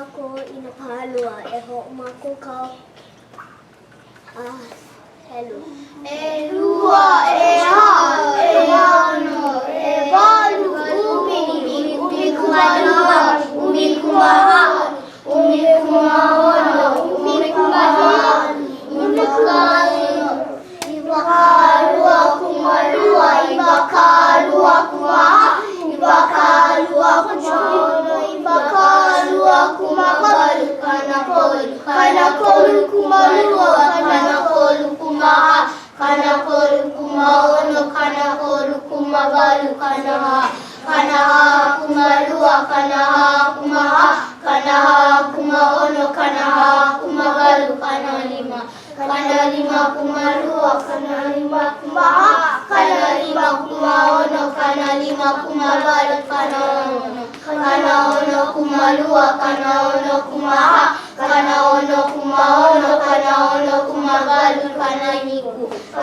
umako inapahalua eho umako kau hello elua eha eano evalu umini umikumalua umikumaha umikumahono umikumahan umikumahono ibakalua kumalua ibakalua kumaha ibakalua kumahono ibakalua kumakalu kanakolu kumalua kanakolu kumaha kanakolu kumahono kanakolu kumagalu kanaha kumalua kanaha kumaha kanaha kumahono kanaha kumagalu kanalima kumalua kanalima kumaha kanalima kumahono kanalima kumagalu kanahono kumalua kanahono kumaha kanahono kumahono kanahono kumagalu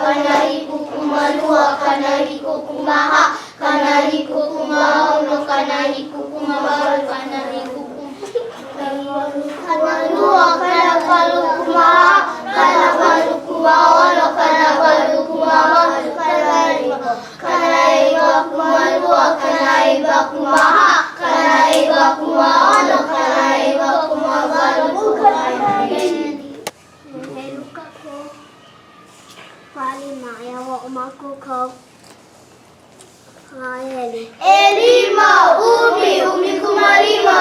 kanahiku kumalua kanahiku kumaha kanahiku kumahono kanahiku kumagalu kanalua kanagalu kumaha kanagalu kumahono kanagalu kumagalu kanaiba kumalua kanaiba kumaha kanaiba kumahono kanaiba kumagalu heluka ko palima eho umako kau heli elima umi kumalima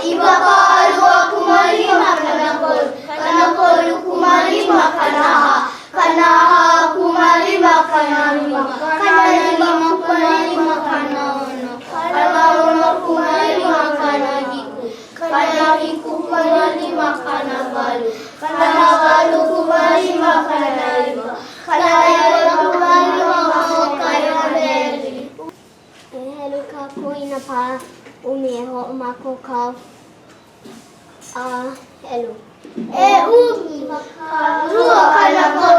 ibakalua kumalima kanakolu kumalima kanaha kumalima kanalima kumalima kanahono kumalima kanahiku kumalima kanagalu kumalima kanalima kumalima kanalima heluka ko inapa eho umako kau hello umi ibakalua kanakolu